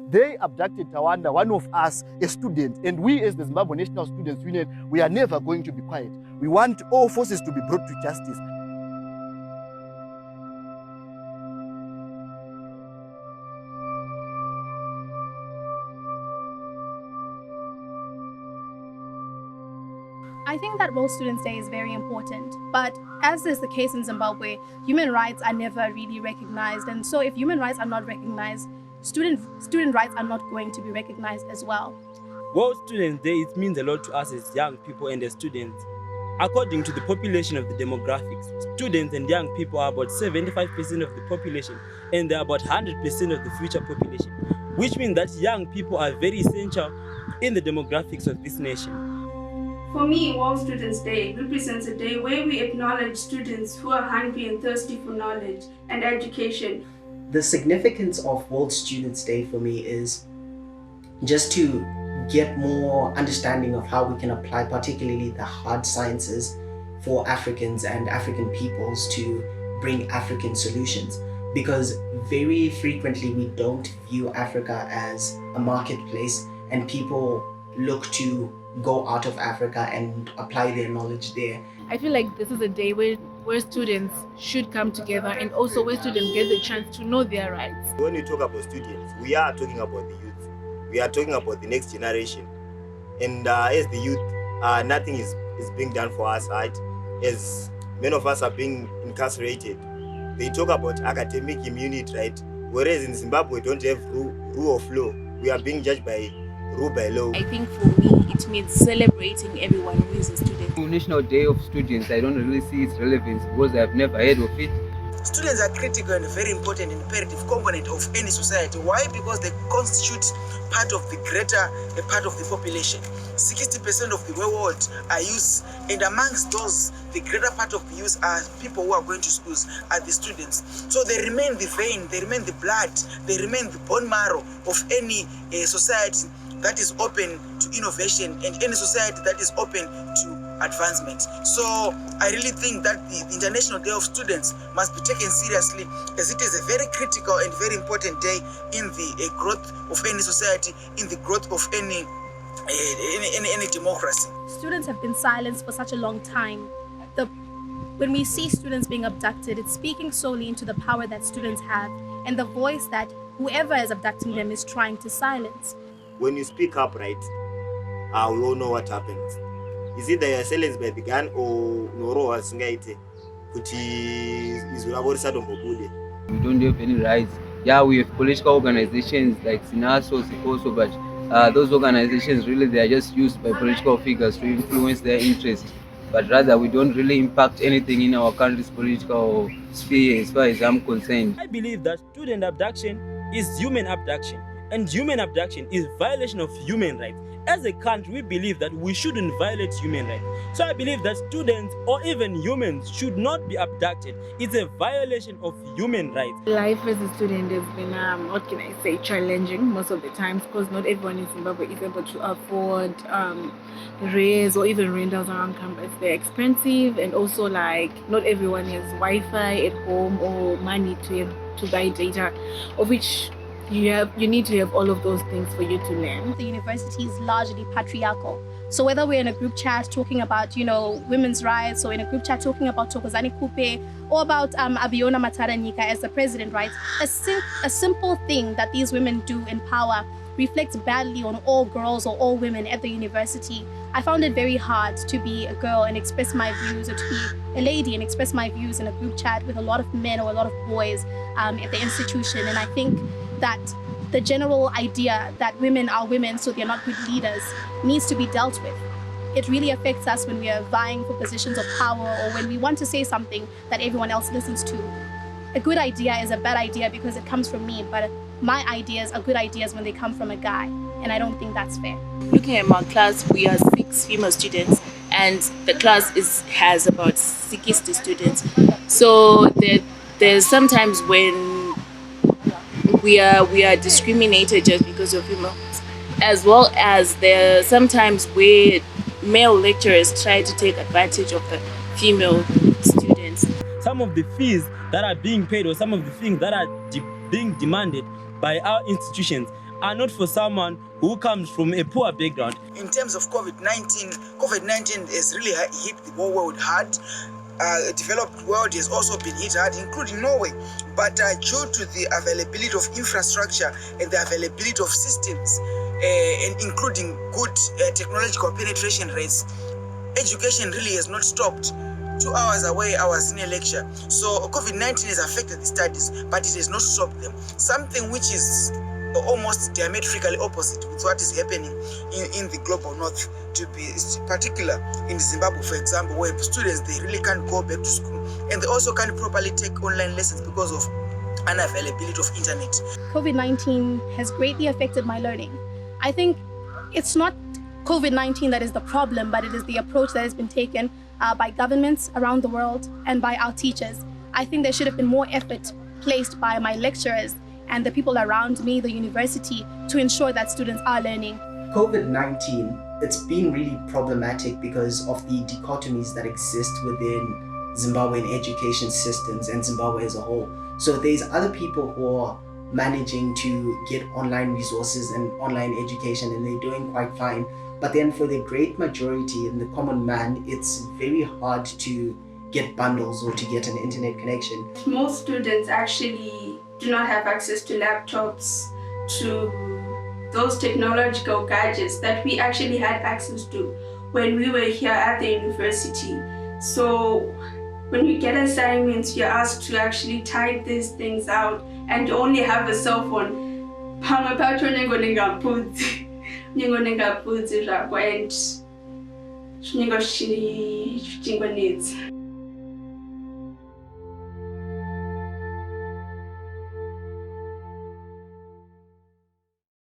They abducted Tawanda, one of us, a student, and we as the Zimbabwe National Students Union, we are never going to be quiet. We want all forces to be brought to justice. I think that World Students' Day is very important, but as is the case in Zimbabwe, human rights are never really recognized, and so if human rights are not recognized, student rights are not going to be recognized as well. World Students' Day, it means a lot to us as young people and as students. According to the population of the demographics, students and young people are about 75% of the population, and they're about 100% of the future population, which means that young people are very essential in the demographics of this nation. For me, World Students' Day represents a day where we acknowledge students who are hungry and thirsty for knowledge and education. The significance of World Students' Day for me is just to get more understanding of how we can apply particularly the hard sciences for Africans and African peoples to bring African solutions. Because very frequently we don't view Africa as a marketplace, and people look to go out of Africa and apply their knowledge there. I feel like this is a day where students should come together, and also where students get the chance to know their rights. When we talk about students, we are talking about the youth. We are talking about the next generation. And as the youth, nothing is being done for us, right? As many of us are being incarcerated. They talk about academic immunity, right? Whereas in Zimbabwe, we don't have rule of law. We are being judged by rule by law. I think for me, it means celebrating everyone who is a student. National Day of Students, I don't really see its relevance because I've never heard of it. Students are critical and very important and imperative component of any society. Why? Because they constitute part of the greater part of the population. 60% of the world are youth, and amongst those, the greater part of the youth are people who are going to schools, are the students. So they remain the vein, they remain the blood, they remain the bone marrow of any society that is open to innovation and any society that is open to advancement. So I really think that the International Day of Students must be taken seriously, as it is a very critical and very important day in the growth of any society, in the growth of any democracy. Students have been silenced for such a long time. When we see students being abducted, it's speaking solely into the power that students have and the voice that whoever is abducting them is trying to silence. When you speak up, right, we all know what happens. Is it that you are silenced by the gun or Noro Singaite? We don't have any rights. Yeah, we have political organizations like ZINASU, ZICOSU, but those organizations really, they are just used by political figures to influence their interests. But rather, we don't really impact anything in our country's political sphere as far as I'm concerned. I believe that student abduction is human abduction. And human abduction is violation of human rights. As a country, we believe that we shouldn't violate human rights. So I believe that students or even humans should not be abducted. It's a violation of human rights. Life as a student has been, what can I say, challenging most of the times, because not everyone in Zimbabwe is able to afford rares or even rentals around campus. They're expensive, and also like not everyone has Wi-Fi at home or money to buy data, of which you need to have all of those things for you to learn. The university is largely patriarchal. So whether we're in a group chat talking about, women's rights, or in a group chat talking about Thokozani Kupe, or about Abiona Mataranyika as the president, right? A simple thing that these women do in power reflects badly on all girls or all women at the university. I found it very hard to be a girl and express my views, or to be a lady and express my views in a group chat with a lot of men or a lot of boys at the institution. And I think that the general idea that women are women, so they're not good leaders, needs to be dealt with. It really affects us when we are vying for positions of power, or when we want to say something that everyone else listens to. A good idea is a bad idea because it comes from me, but my ideas are good ideas when they come from a guy, and I don't think that's fair. Looking at my class, we are 6 female students, and the class has about 60 students. So there's sometimes when we are discriminated just because of females, as well as there are sometimes where male lecturers try to take advantage of the female students. some of the fees that are being paid or some of the things that are being demanded by our institutions are not for someone who comes from a poor background. In terms of COVID-19 has really hit the whole world hard. Developed world has also been hit hard, including Norway. But due to the availability of infrastructure and the availability of systems, and including good technological penetration rates, education really has not stopped. 2 hours away, I was in a lecture. So COVID-19 has affected the studies, but it has not stopped them. Something which is almost diametrically opposite with what is happening in the global north, to be particular in Zimbabwe, for example, where students, they really can't go back to school, and they also can't properly take online lessons because of unavailability of internet. COVID-19 has greatly affected my learning. I think it's not COVID-19 that is the problem, but it is the approach that has been taken by governments around the world and by our teachers. I think there should have been more effort placed by my lecturers and the people around me, the university, to ensure that students are learning. COVID-19, it's been really problematic because of the dichotomies that exist within Zimbabwean education systems and Zimbabwe as a whole. So there's other people who are managing to get online resources and online education, and they're doing quite fine. But then for the great majority and the common man, it's very hard to get bundles or to get an internet connection. Most students actually do not have access to laptops, to those technological gadgets that we actually had access to when we were here at the university. So when we get assignments, you're asked to actually type these things out and only have a cell phone. And